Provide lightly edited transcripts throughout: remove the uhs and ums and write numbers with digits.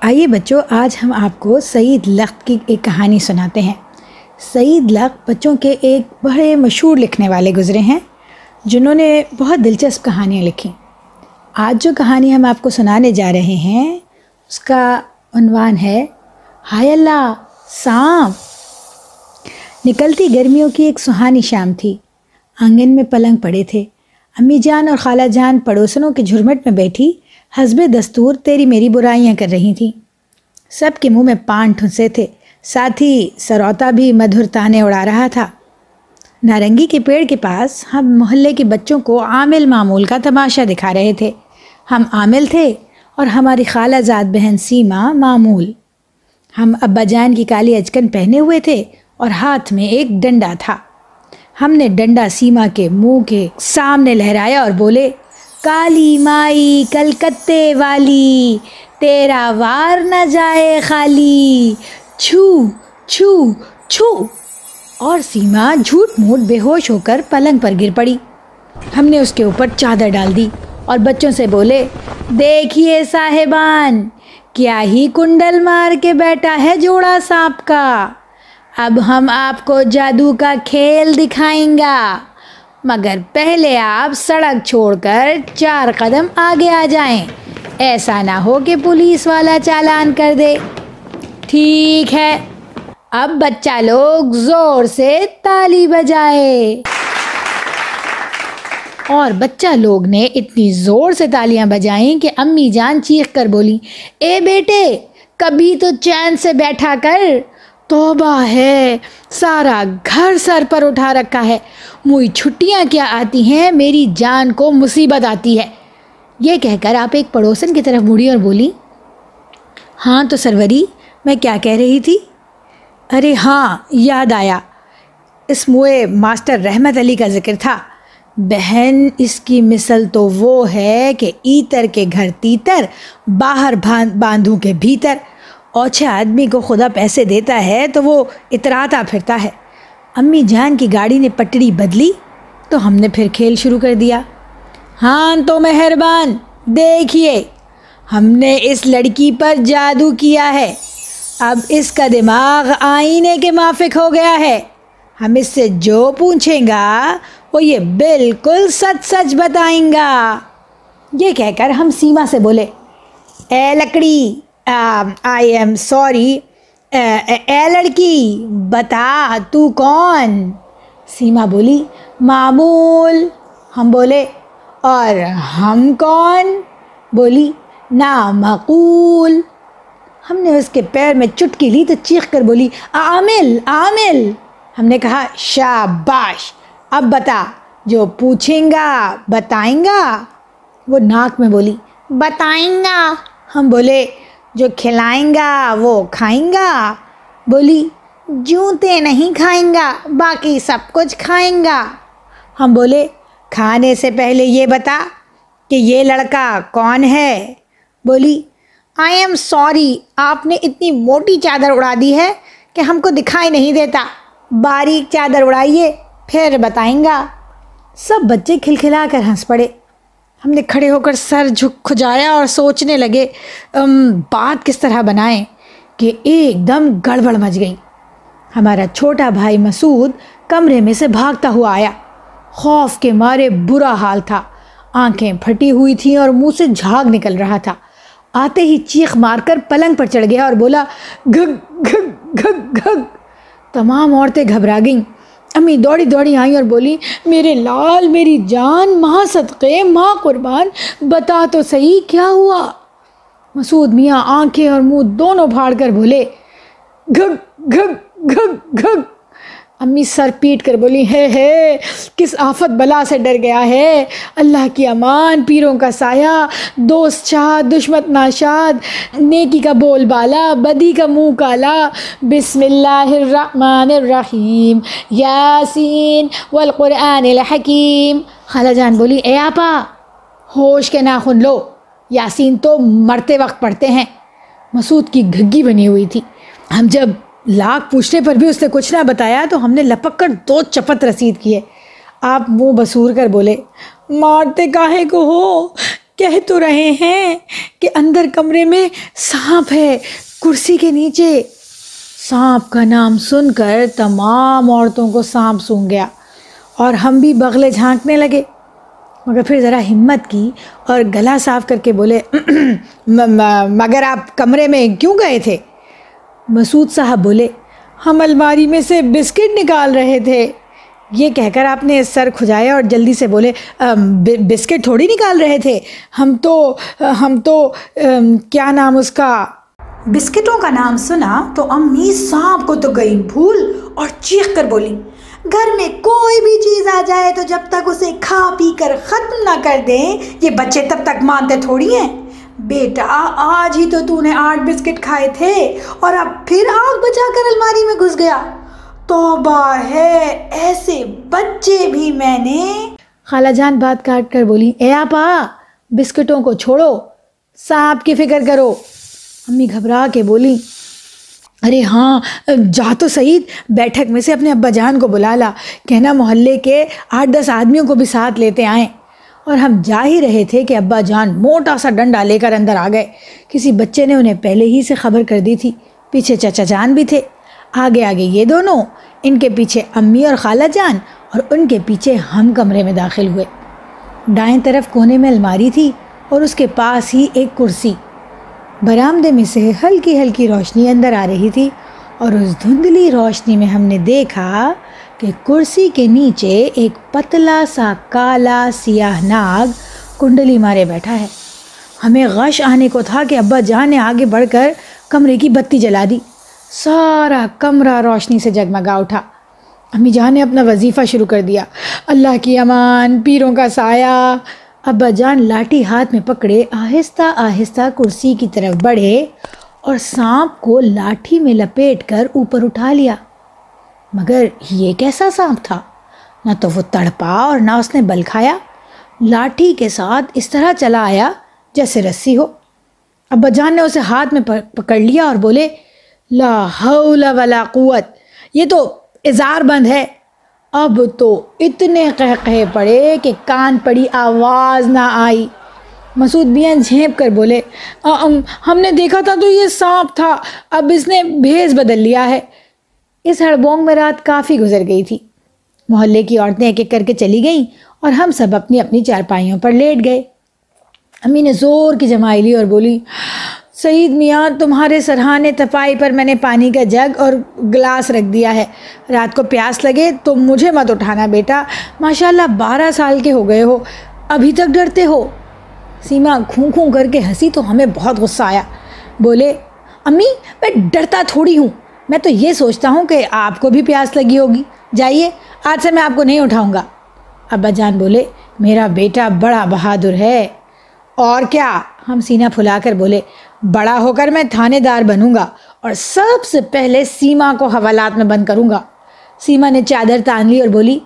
آئیے بچوں، آج ہم آپ کو سعید لخت کی ایک کہانی سناتے ہیں۔ سعید لخت بچوں کے ایک بڑے مشہور لکھنے والے گزرے ہیں جنہوں نے بہت دلچسپ کہانیاں لکھیں۔ آج جو کہانی ہم آپ کو سنانے جا رہے ہیں اس کا عنوان ہے ہائے اللہ سانپ۔ نکلتی گرمیوں کی ایک سہانی شام تھی۔ آنگن میں پلنگ پڑے تھے۔ امی جان اور خالہ جان پڑوسنوں کے جھرمٹ میں بیٹھی حسب دستور تیری میری برائیاں کر رہی تھیں۔ سب کے منہ میں پان ٹھنسے تھے، ساتھ ہی سروتا بھی مدھر تانے اڑا رہا تھا۔ نارنگی کے پیڑ کے پاس ہم محلے کے بچوں کو عامل معمول کا تماشا دکھا رہے تھے۔ ہم عامل تھے اور ہماری خالہ زاد بہن سیما معمول۔ ہم ابا جان کی کالی اچکن پہنے ہوئے تھے اور ہاتھ میں ایک ڈنڈا تھا۔ ہم نے ڈنڈا سیما کے منہ کے سامنے لہرایا اور بولے، کالی مائی کلکتے والی، تیرا وار نہ جائے خالی، چھو چھو چھو۔ اور سیما جھوٹ موٹ بے ہوش ہو کر پلنگ پر گر پڑی۔ ہم نے اس کے اوپر چادر ڈال دی اور بچوں سے بولے، دیکھیے صاحبان، کیا ہی کنڈل مار کے بیٹھا ہے جوڑا سانپ کا۔ اب ہم آپ کو جادو کا کھیل دکھائیں گا، مگر پہلے آپ سڑک چھوڑ کر 4 قدم آگے آ جائیں، ایسا نہ ہو کہ پولیس والا چالان کر دے۔ ٹھیک ہے، اب بچہ لوگ زور سے تالی بجائے۔ اور بچہ لوگ نے اتنی زور سے تالیاں بجائیں کہ امی جان چیخ کر بولی، اے بیٹے کبھی تو چین سے بیٹھا کر، توبہ ہے، سارا گھر سر پر اٹھا رکھا ہے، موئی چھٹیاں کیا آتی ہیں، میری جان کو مصیبت آتی ہے۔ یہ کہہ کر آپ ایک پڑوسن کی طرف مڑی اور بولی، ہاں تو سروری، میں کیا کہہ رہی تھی؟ ارے ہاں، یاد آیا، اس موئے ماسٹر رحمت علی کا ذکر تھا۔ بہن اس کی مثل تو وہ ہے کہ ایتر کے گھر تیتر، باہر باندھوں کے بھیتر۔ اوچھے آدمی کو خدا پیسے دیتا ہے تو وہ اتراتا پھرتا ہے۔ امی جان کی گاڑی نے پٹڑی بدلی تو ہم نے پھر کھیل شروع کر دیا۔ ہاں تو مہربان، دیکھیے ہم نے اس لڑکی پر جادو کیا ہے، اب اس کا دماغ آئینے کے مافک ہو گیا ہے۔ ہم اس سے جو پوچھیں گا وہ یہ بالکل سچ سچ بتائیں گا۔ یہ کہہ کر ہم سیما سے بولے، اے لکڑی، آئی ایم سوری، اے لڑکی بتا تو کون؟ سیما بولی، معمول۔ ہم بولے، اور ہم کون؟ بولی، نامعقول۔ ہم نے اس کے پیر میں چٹکی لی تو چیخ کر بولی، عامل عامل۔ ہم نے کہا، شاباش، اب بتا، جو پوچھیں گا بتائیں گا؟ وہ ناک میں بولی، بتائیں گا۔ ہم بولے، جو کھلائیں گا وہ کھائیں گا؟ بولی، جوتے نہیں کھائیں گا، باقی سب کچھ کھائیں گا۔ ہم بولے، کھانے سے پہلے یہ بتا کہ یہ لڑکا کون ہے؟ بولی، آئی ایم سوری، آپ نے اتنی موٹی چادر اڑا دی ہے کہ ہم کو دکھائی نہیں دیتا، باریک چادر اڑائیے پھر بتائیں گا۔ سب بچے کھلکھلا کر ہنس پڑے۔ ہم نے کھڑے ہو کر سر کھجایا اور سوچنے لگے بات کس طرح بنائیں کہ ایک دم گڑبڑ مچ گئی۔ ہمارا چھوٹا بھائی مسعود کمرے میں سے بھاگتا ہوا آیا۔ خوف کے مارے برا حال تھا، آنکھیں پھٹی ہوئی تھیں اور منہ سے جھاگ نکل رہا تھا۔ آتے ہی چیخ مار کر پلنگ پر چڑھ گیا اور بولا، گھگ گھگ گھگ گھگ۔ تمام عورتیں گھبرا گئیں۔ امی دوڑی دوڑی آئیں اور بولی، میرے لال، میری جان، ماں صدقے، ماں قربان، بتا تو صحیح کیا ہوا؟ مسعود میاں آنکھیں اور منہ دونوں پھاڑ کر بولے، گھگ گھگ گھگ گھگ۔ امی سر پیٹ کر بولی، ہے کس آفت بلا سے ڈر گیا ہے؟ اللہ کی امان، پیروں کا سایہ، دوست شاد دشمن ناشاد، نیکی کا بول بالا، بدی کا منہ کالا، بسم اللہ الرحمن الرحیم، یاسین والقرآن الحکیم۔ خالہ جان بولی، اے آپا ہوش کے ناخن لو، یاسین تو مرتے وقت پڑھتے ہیں۔ مسعود کی گھگی بنی ہوئی تھی۔ ہم جب لاکھ پوچھنے پر بھی اس نے کچھ نہ بتایا تو ہم نے لپک کر 2 چپت رسید کیے۔ آپ منہ بسور کر بولے، مارتے کاہے کو ہو؟ کہہ تو رہے ہیں کہ اندر کمرے میں سانپ ہے، کرسی کے نیچے۔ سانپ کا نام سن کر تمام عورتوں کو سانپ سونگھ گیا اور ہم بھی بغلے جھانکنے لگے، مگر پھر ذرا ہمت کی اور گلا صاف کر کے بولے مگر آپ کمرے میں کیوں گئے تھے؟ مسعود صاحب بولے ہم الماری میں سے بسکٹ نکال رہے تھے۔ یہ کہہ کر آپ نے سر کھجایا اور جلدی سے بولے بسکٹ تھوڑی نکال رہے تھے، ہم تو کیا نام اس کا۔ بسکٹوں کا نام سنا تو امی سانپ کو تو گئی بھول اور چیخ کر بولی گھر میں کوئی بھی چیز آ جائے تو جب تک اسے کھا پی کر ختم نہ کر دیں یہ بچے تب تک مانتے تھوڑی ہیں۔ بیٹا آج ہی تو نے 8 بسکٹ کھائے تھے اور اب پھر آنکھ بچا کر الماری میں گھس گیا۔ توبہ ہے، ایسے بچے بھی میں نے۔ خالہ جان بات کاٹ کر بولی اے آپا بسکٹوں کو چھوڑو، سانپ کی فکر کرو۔ امی گھبرا کے بولی ارے ہاں جا تو سعید، بیٹھک میں سے اپنے ابا جان کو بلا لا، کہنا محلے کے 8-10 آدمیوں کو بھی ساتھ لیتے آئیں۔ اور ہم جا ہی رہے تھے کہ ابا جان موٹا سا ڈنڈا لے کر اندر آ گئے۔ کسی بچے نے انہیں پہلے ہی سے خبر کر دی تھی۔ پیچھے چچا جان بھی تھے، آگے آگے یہ دونوں، ان کے پیچھے امی اور خالہ جان، اور ان کے پیچھے ہم کمرے میں داخل ہوئے۔ دائیں طرف کونے میں الماری تھی اور اس کے پاس ہی ایک کرسی۔ برآمدے میں سے ہلکی ہلکی روشنی اندر آ رہی تھی اور اس دھندلی روشنی میں ہم نے دیکھا کہ کرسی کے نیچے ایک پتلا سا کالا سیاہ ناگ کنڈلی مارے بیٹھا ہے۔ ہمیں غش آنے کو تھا کہ ابا جان نے آگے بڑھ کر کمرے کی بتی جلا دی۔ سارا کمرہ روشنی سے جگمگا اٹھا۔ امی جان نے اپنا وظیفہ شروع کر دیا، اللہ کی امان، پیروں کا سایہ۔ ابا جان لاٹھی ہاتھ میں پکڑے آہستہ آہستہ کرسی کی طرف بڑھے اور سانپ کو لاٹھی میں لپیٹ کر اوپر اٹھا لیا۔ مگر یہ کیسا سانپ تھا؟ نہ تو وہ تڑپا اور نہ اس نے بل کھایا، لاٹھی کے ساتھ اس طرح چلا آیا جیسے رسی ہو۔ ابا جان نے اسے ہاتھ میں پکڑ لیا اور بولے لا حول ولا قوت، یہ تو ازار بند ہے۔ اب تو اتنے قہقہے پڑے کہ کان پڑی آواز نہ آئی۔ مسعود میاں جھینپ کر بولے ہم نے دیکھا تھا تو یہ سانپ تھا، اب اس نے بھیس بدل لیا ہے۔ اس ہڑبونگ میں رات کافی گزر گئی تھی۔ محلے کی عورتیں ایک ایک کر کے چلی گئیں اور ہم سب اپنی اپنی چارپائیوں پر لیٹ گئے۔ امی نے زور کی جمائی لی اور بولی سعید میاں تمہارے سرہانے تپائی پر میں نے پانی کا جگ اور گلاس رکھ دیا ہے، رات کو پیاس لگے تو مجھے مت اٹھانا بیٹا، ماشاءاللہ 12 سال کے ہو گئے ہو، ابھی تک ڈرتے ہو۔ سیما کھوں کھوں کر کے ہنسی تو ہمیں بہت غصہ آیا۔ بولے امی میں ڈرتا تھوڑی ہوں، میں تو یہ سوچتا ہوں کہ آپ کو بھی پیاس لگی ہوگی، جائیے آج سے میں آپ کو نہیں اٹھاؤں گا۔ ابا جان بولے میرا بیٹا بڑا بہادر ہے۔ اور کیا، ہم سینہ پھلا کر بولے بڑا ہو کر میں تھانے دار بنوں گا اور سب سے پہلے سیما کو حوالات میں بند کروں گا۔ سیما نے چادر تان لی اور بولی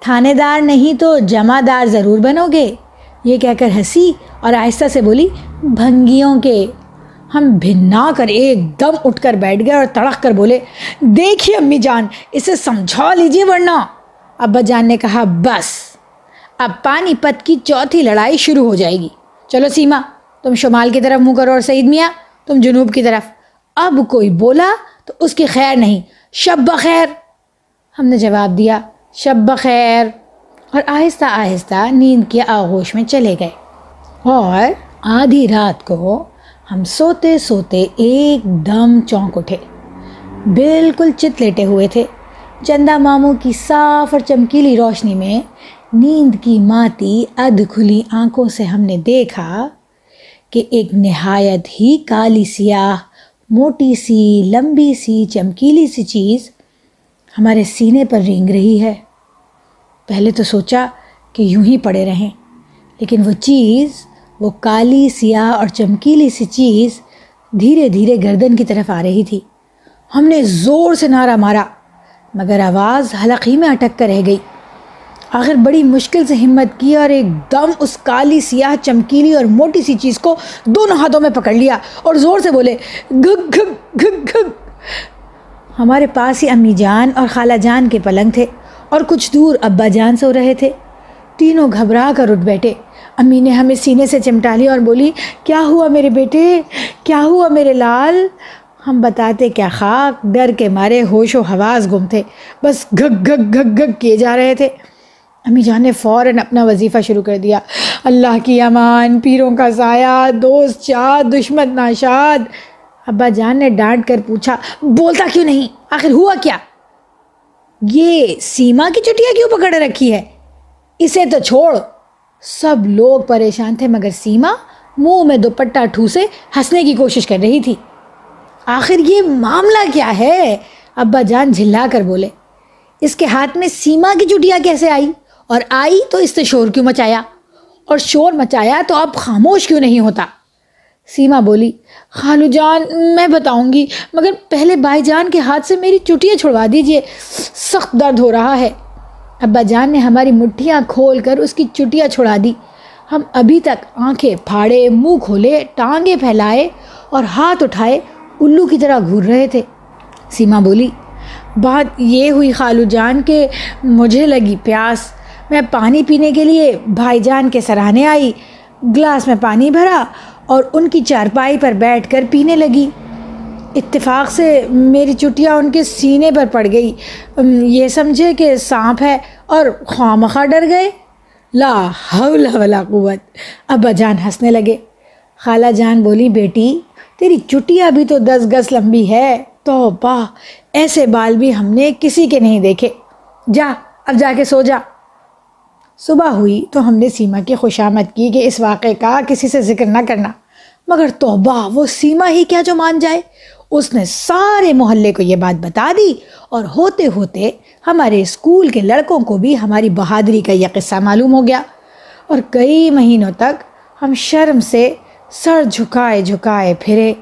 تھانے دار نہیں تو جمع دار ضرور بنو گے۔ یہ کہہ کر ہنسی اور آہستہ سے بولی بھنگیوں کے۔ ہم بھنا کر ایک دم اٹھ کر بیٹھ گئے اور تڑک کر بولے دیکھیے امی جان اسے سمجھا لیجیے ورنہ۔ ابا جان نے کہا بس اب پانی پت کی چوتھی لڑائی شروع ہو جائے گی، چلو سیما تم شمال کی طرف منہ کرو اور سعید میاں تم جنوب کی طرف۔ اب کوئی بولا تو اس کی خیر نہیں، شب بخیر۔ ہم نے جواب دیا شب بخیر اور آہستہ آہستہ نیند کے آغوش میں چلے گئے۔ اور آدھی رات کو ہم سوتے سوتے ایک دم چونک اٹھے، بالکل چت لیٹے ہوئے تھے۔ چندہ ماموں کی صاف اور چمکیلی روشنی میں نیند کی ماتی ادھ کھلی آنکھوں سے ہم نے دیکھا کہ ایک نہایت ہی کالی سیاہ موٹی سی لمبی سی چمکیلی سی چیز ہمارے سینے پر رینگ رہی ہے۔ پہلے تو سوچا کہ یوں ہی پڑے رہیں، لیکن وہ چیز، وہ کالی سیاہ اور چمکیلی سی چیز دھیرے دھیرے گردن کی طرف آ رہی تھی۔ ہم نے زور سے نعرہ مارا مگر آواز حلق ہی میں اٹک کر رہ گئی۔ آخر بڑی مشکل سے ہمت کی اور ایک دم اس کالی سیاہ چمکیلی اور موٹی سی چیز کو دونوں ہاتھوں میں پکڑ لیا اور زور سے بولے گھگ گھگ گھگ گھگ۔ ہمارے پاس ہی امی جان اور خالہ جان کے پلنگ تھے اور کچھ دور ابا جان سو رہے تھے۔ تینوں گھبرا کر اٹھ بیٹھے۔ امی نے ہمیں سینے سے چمٹا لیا اور بولی کیا ہوا میرے بیٹے، کیا ہوا میرے لال؟ ہم بتاتے کیا خاک، ڈر کے مارے ہوش و حواس گم تھے، بس گھگ گھگ گھگ گھگ کیے جا رہے تھے۔ امی جان نے فوراً اپنا وظیفہ شروع کر دیا، اللہ کی امان، پیروں کا سایہ، دوست چاد، دشمن ناشاد۔ ابا جان نے ڈانٹ کر پوچھا بولتا کیوں نہیں، آخر ہوا کیا؟ یہ سیما کی چٹیا کیوں پکڑ رکھی ہے، اسے تو چھوڑ۔ سب لوگ پریشان تھے مگر سیما منہ میں دوپٹہ ٹھوسے ہنسنے کی کوشش کر رہی تھی۔ آخر یہ معاملہ کیا ہے؟ ابا جان جھلا کر بولے، اس کے ہاتھ میں سیما کی چٹیا کیسے آئی، اور آئی تو اس نے شور کیوں مچایا، اور شور مچایا تو اب خاموش کیوں نہیں ہوتا؟ سیما بولی خالو جان میں بتاؤں گی، مگر پہلے بھائی جان کے ہاتھ سے میری چٹیاں چھڑوا دیجئے، سخت درد ہو رہا ہے۔ ابا جان نے ہماری مٹھیاں کھول کر اس کی چٹیاں چھڑا دی۔ ہم ابھی تک آنکھیں پھاڑے، منہ کھولے، ٹانگیں پھیلائے اور ہاتھ اٹھائے الو کی طرح گھور رہے تھے۔ سیما بولی بات یہ ہوئی خالو جان کہ مجھے لگی پیاس، میں پانی پینے کے لیے بھائی جان کے سراہنے آئی، گلاس میں پانی بھرا اور ان کی چارپائی پر بیٹھ کر پینے لگی۔ اتفاق سے میری چٹیاں ان کے سینے پر پڑ گئی، یہ سمجھے کہ سانپ ہے اور خواہ ڈر گئے۔ لا حول ولا قوت۔ ابا جان ہنسنے لگے۔ خالہ جان بولی بیٹی تیری چٹیاں بھی تو 10 گز لمبی ہے، توبہ، ایسے بال بھی ہم نے کسی کے نہیں دیکھے، جا اب جا کے سو جا۔ صبح ہوئی تو ہم نے سیما کی خوشامد کی کہ اس واقعے کا کسی سے ذکر نہ کرنا، مگر توبہ، وہ سیما ہی کیا جو مان جائے۔ اس نے سارے محلے کو یہ بات بتا دی اور ہوتے ہوتے ہمارے اسکول کے لڑکوں کو بھی ہماری بہادری کا یہ قصہ معلوم ہو گیا، اور کئی مہینوں تک ہم شرم سے سر جھکائے جھکائے پھرے۔